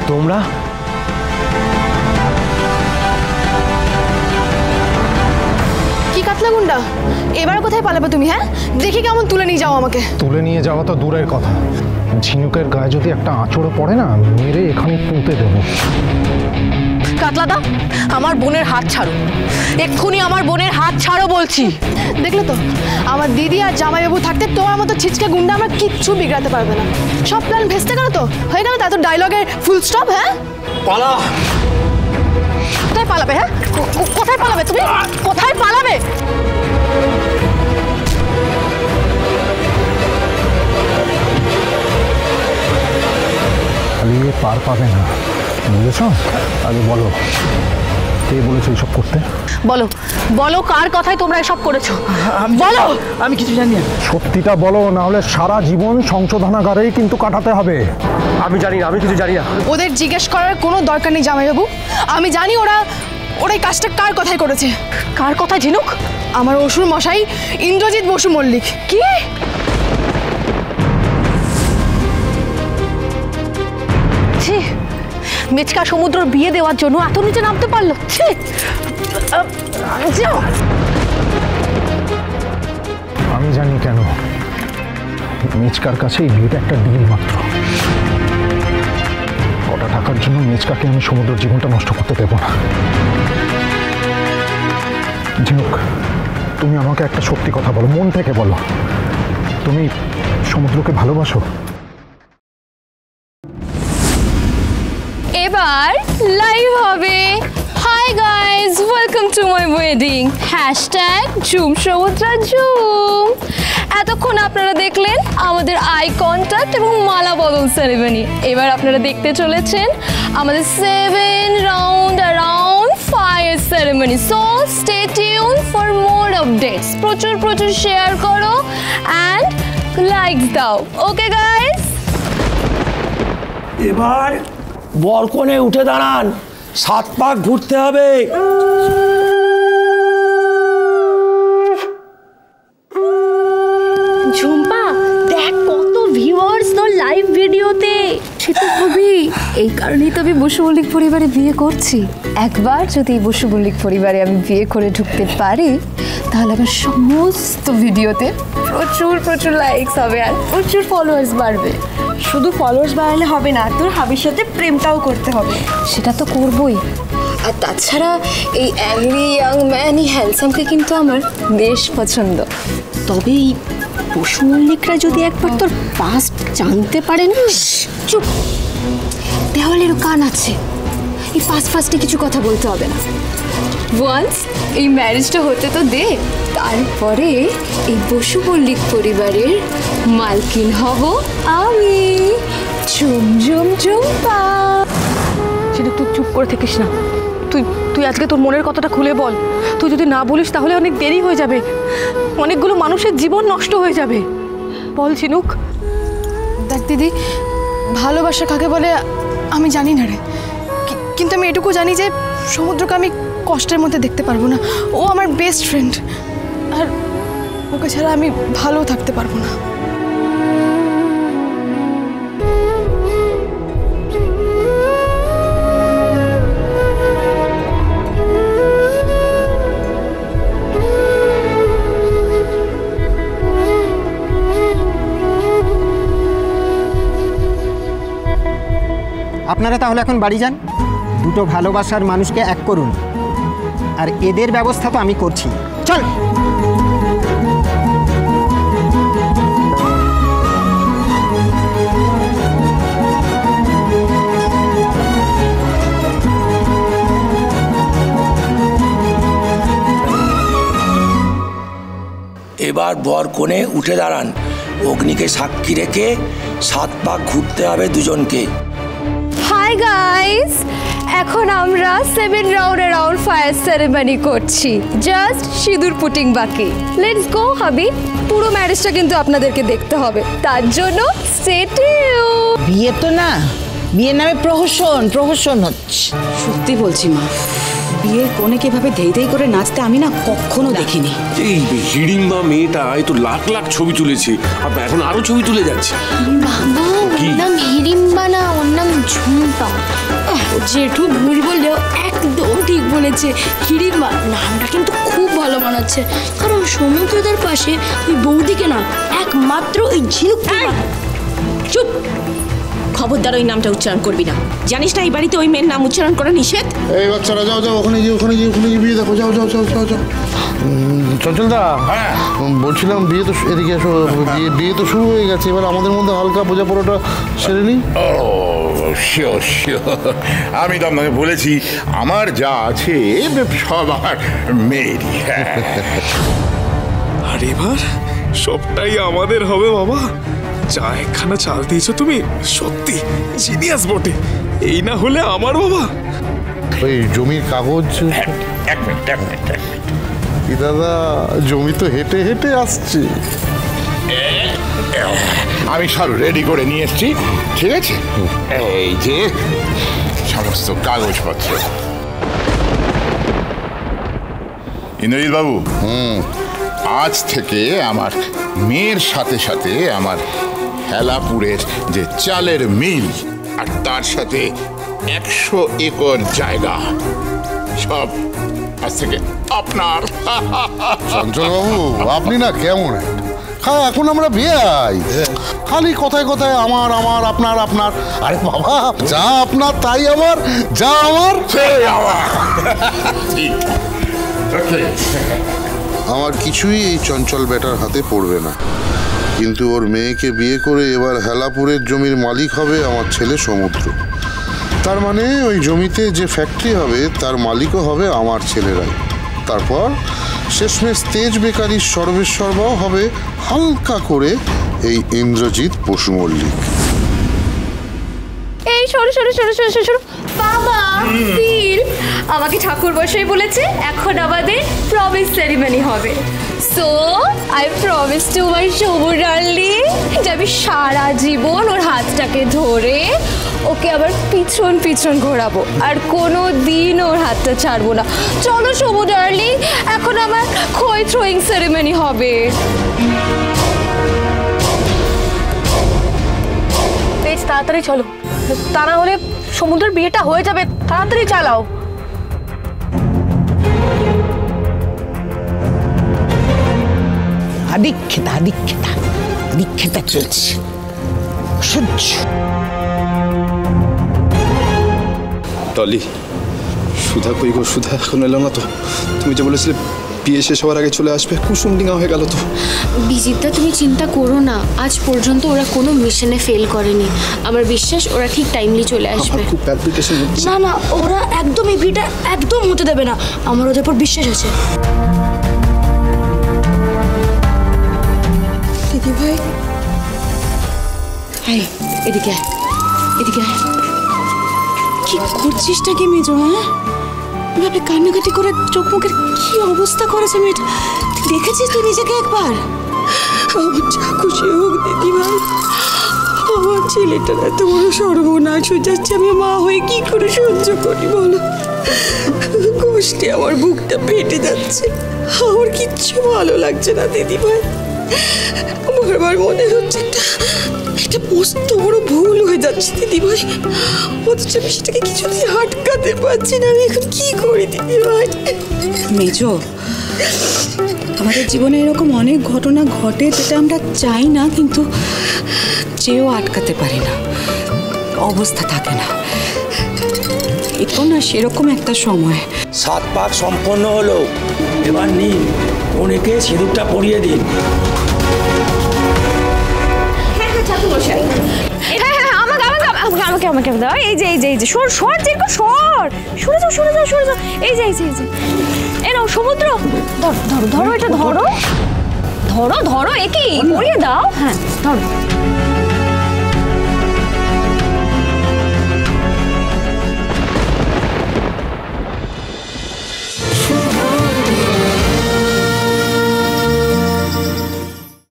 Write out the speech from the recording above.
তোমরা কি কাতলা গুন্ডা, এবার কোথায় পালাবে তুমি? হ্যাঁ, দেখি কেমন তুলে নিয়ে যাও আমাকে। তুলে নিয়ে যাওয়া তো দূরের কথা, ঝিনুকের গায়ে যদি একটা আঁচড়ও পড়ে না, মেরে এখানে পুঁতে দেবো। কাতলাদা, আমার বোনের হাত ছাড়ো, এক্ষুনি আমার বোনের হাত ছাড়ো বলছি। দেখলে তো, আমার দিদি আর জামাইবাবু থাকতে তোমার মতো ছিচকে গুন্ডা আমার কিচ্ছু বিগড়াতে পারবে না। সব প্ল্যান ভেস্তে গেল তো, হয়ে গেল তা তো ডায়লগের ফুল স্টপ। হ্যাঁ, পালা। কোথায় পালাবে? হ্যাঁ, কোথায় পালাবে তুমি? কোথায় পালাবে? খালি পার পাবে না, বুঝেছ? আগে বলো, কে বলেছো এইসব করতে? বলো বলো, কার কথায় তোমরা এসব করেছো? বলো। আমি কিছু জানি না। সত্যিটা বলো, না হলে সারা জীবন সংশোধনাগারেই কিন্তু কাটাতে হবে। আমি জানি না, আমি কিছু জানি না। ওদের জিজ্ঞেস করার কোনো দরকার নেই জামাইবাবু। আমি জানি ওরা এই কাজটা কার কথাই করেছে। কার কথা ঝিনুক? আমার অসুর মশাই ইন্দ্রজিৎ বসু মল্লিক। কি? ছি, মেচকা সমুদ্রের বিয়ে দেওয়ার জন্য এত নিচে নামতে পারলো? ছি, যাও। আমি জানি কেন। মেচকার কাছে এই বিয়েটা একটা ডিল মাত্র। কটা টাকার জন্য মেচকাকে আমি সমুদ্রের জীবনটা নষ্ট করতে দেবো না। ঝিনুক, তুমি আমাকে একটা সত্যি কথা বলো, মন থেকে বলো, তুমি সমুদ্রকে ভালোবাসো? এবার লাইভ হবে। Hi guys, welcome to my wedding, #ঝুম সমুদ্রা ঝুম। এতক্ষণ আপনারা দেখলেন আমাদের আই কন্ট্যাক্ট এবং মালা বদল সেরেমনি। এবার আপনারা দেখতে চলেছেন আমাদের 7 round around fire ceremony. So stay tune for more updates. প্রচুর শেয়ার করো অ্যান্ড লাইকস দাও। ওকে গাইজ, এবার বরকনে উঠে দাঁড়ান, 7 পাক ঘুরতে হবে। ঝুম্পা দেখ কত ভিউয়ার্স তোর লাইভ ভিডিওতে। সেটা হবে, এই কারণেই তো আমি বসু মল্লিক পরিবারে বিয়ে করছি। একবার যদি বসু মল্লিক পরিবারে আমি বিয়ে করে ঢুকতে পারি, তাহলে আমার সমস্ত ভিডিওতে প্রচুর লাইকস হবে আর প্রচুর ফলোয়ার্স বাড়বে। শুধু ফলোয়ার্স বাড়ালে হবে না, তোর হাবির সাথে প্রেমটাও করতে হবে। সেটা তো করবই। আর তাছাড়া এই অ্যাংরি ইয়াং ম্যান, এই হ্যান্ডসামকে কিন্তু আমার বেশ পছন্দ। তবে এই বসু মল্লিকরা যদি একবার তোর পাস্ট জানতে পারে না। চুপ, দেওয়ালেরও কান আছে। এই ফার্স্টে কিছু কথা বলতে হবে না। ওয়ান্স এই ম্যারেজটা হতে তো দে, তারপরে এই বসু মল্লিক পরিবারের মালকিন হব আমি। ঝুমপা। সেটা তুই চুপ করে থাকিস না। তুই আজকে তোর মনের কথাটা খুলে বল। তুই যদি না বলিস তাহলে অনেক দেরি হয়ে যাবে, অনেকগুলো মানুষের জীবন নষ্ট হয়ে যাবে। বল ঝিনুক। দেখ দিদি, ভালোবাসা কাকে বলে আমি জানি না রে, কিন্তু আমি এটুকু জানি যে সমুদ্রকে আমি কষ্টের মধ্যে দেখতে পারবো না। ও আমার বেস্ট ফ্রেন্ড, আর ওকে ছাড়া আমি ভালো থাকতে পারবো না। আপনারা তাহলে এখন বাড়ি যান, দুটো ভালোবাসার মানুষকে এক করুন, আর এদের ব্যবস্থা তো আমি করছি। চল। এবার বরকনে উঠে দাঁড়ান, অগ্নিকে সাক্ষী রেখে 7 পাক ঘুরতে হবে দুজনকে। হাই গাইস, এখন আমরা 7 রাউন্ড অ্যারাউন্ড ফায়ার সেরেমনি করছি। জাস্ট সিঁদুর পুটিং বাকি। লেটস গো হাবি। পুরো ম্যারেজটা কিন্তু আপনাদেরকে দেখতে হবে, তার জন্য স্টে টিউন। বিয়ে তো না, বিয়ের নামে প্রহসন হচ্ছে। সত্যি বলছি মা, বিয়ের কোণে কিভাবে ধেই করে নাচতে আমি না কখনো দেখিনি। এই হিড়িম্বা মেয়েটা তো লাখ ছবি তুলেছে, আর এখন আরো ছবি তুলে যাচ্ছে। বাবা, ওর নাম হিড়িম্বা না, ওর নাম ঝুমটা। জেঠু ভুল বললেও একদম ঠিক বলেছে। হিড়িম্বা নামটা কিন্তু খুব ভালো মানাচ্ছে, কারণ সমুদ্রদের পাশে ওই বৌদিকে না একমাত্র ওই ঝিনুক। চুপ, খবরদার ওই নামটা উচ্চারণ করবি না। জানিস না এই বাড়িতে ওই মেয়ের নাম উচ্চারণ করা নিষেধ। এই বাচ্চারা যাও যাও, ওখানে গিয়ে বিয়ে দেখো, যাও যাও যাও যাও যাও। চঞ্চলদা, বলছিলাম বিয়ে তো এদিকে এসো, বিয়ে তো শুরু হয়ে গেছে, এবার আমাদের মধ্যে হালকা বোঝাপড়াটা সেরে নি। ও শিওর শিওর, আমি তো আপনাকে বলেছি আমার যা আছে সব আমার মেয়েরই। আর এবার সবটাই আমাদের হবে বাবা। যা একখানা চাল দিয়েছো তুমি, সত্যি জিনিয়াস বটে। এই না হলে আমার বাবা। ওই জমির কাগজ, এক মিনিট। দাদা জমি তো হেঁটে হেঁটে আসছে। আমি সব রেডি করে নিয়ে এসছি, ঠিক আছে? এই যে সমস্ত কাগজপত্র। ইন্দ্রজিৎ বাবু, আজ থেকে আমার মেয়ের সাথে সাথে আমার হেলাপুরের যে চালের মিল আর তার সাথে 100 একর জায়গা সব আজ থেকে আপনার। চঞ্চলবাবু, আপনি না কেমন? হ্যাঁ, এখন আমরা বিয়াই, খালি কথায় কথায় আমার আমার আপনার আপনার। আরে বাবা, যা আপনার তাই আমার, যা আমার সেই আমার। ঠিক, ওকে। আমার কিছুই এই চঞ্চল বেটার হাতে পড়বে না, কিন্তু ওর মেয়েকে বিয়ে করে এবার হেলাপুরের জমির মালিক হবে আমার ছেলে সমুদ্র। তার মানে ওই জমিতে যে ফ্যাক্টরি হবে তার মালিকও হবে আমার ছেলেরাই। তারপর শেষমেশ তেজ বেকারির সর্বেসর্বাও হবে হালকা করে এই ইন্দ্রজিৎ পশু মল্লিক। এই সরো সরো সরো সরো সরো। বাবা, ফিল আমাকে ঠাকুর বসাই বলেছে এখন আমাদের প্রমিস সেরিমনি হবে। So I promise to my Shobhu darling যে আমি সারা জীবন ওর হাতটাকে ধরে ওকে আবার পিছন পিছন ঘোরাবো, আর কোনো দিন ওর হাতটা ছাড়বো না। চলো শোভু ডার্লিং, এখন আমার খই থ্রোয়িং সেরিমনি হবে। বেশ তাড়াতাড়ি চলো, তা না হলে সমুদ্রের বিয়েটা হয়ে যাবে। তাড়াতাড়ি চালাও। আদিক্ষেতা চলছে সহ্য। টলি, সুধা কই গো? সুধা এখন এলো না তো? তুমি যে বলেছিলে বিয়ে শেষ হওয়ার আগে চলে আসবে, কুসুম ডিঙা হয়ে গেল তো। বিজিতদা, তুমি চিন্তা করো না, আজ পর্যন্ত ওরা কোনো মিশনে ফেল করেনি। আমার বিশ্বাস ওরা ঠিক টাইমলি চলে আসবে। খুব প্যালপিটেশন হচ্ছে। না না, ওরা একদম এই বিয়েটা একদম হতে দেবে না, আমার ওদের উপর বিশ্বাস আছে। দিদি ভাই, হ্যাঁ এদিকে আয়, এদিকে আয়। কি করছিসটা কি মেজো? হ্যাঁ, এভাবে কান্নাকাটি করে চোখ মুখের কি অবস্থা করেছে মেয়েটা, দেখেছিস তুই নিজেকে একবার? আমার যা খুশি হোক দিদি ভাই, আমার ছেলেটার এত বড় সর্বনাশ হয়ে যাচ্ছে, আমি মা হয়ে কি করে সহ্য করি বলো? কষ্টে আমার বুকটা ফেটে যাচ্ছে, আমার কিচ্ছু ভালো লাগছে না দিদি ভাই। বারবার মনে হচ্ছে একটা মস্ত বড় ভুল হয়ে যাচ্ছে দিদি ভাই, অথচ আমি সেটাকে কিছুতেই আটকাতে পারছি না। আমি এখন কি করি দিদি ভাই? মেজো, আমাদের জীবনে এরকম অনেক ঘটনা ঘটে যেটা আমরা চাই না, কিন্তু চেয়েও আটকাতে পারি না, অবস্থা থাকে না। এটা না সেরকম একটা সময়। 7 পাক সম্পন্ন হলো, এবার নিন কনেকে সিঁদুরটা পরিয়ে দিন। আমাকে দাও, এই যে এই যে এই যে সর সর জিরকো সর, সরে যাও সরে যাও সরে যাও। এই যে এই যে এই যে এ নাও সমুদ্র, ধরো ধরো ধরো, এটা ধরো ধরো ধরো, এ কি পরিয়ে দাও। হ্যাঁ ধরো।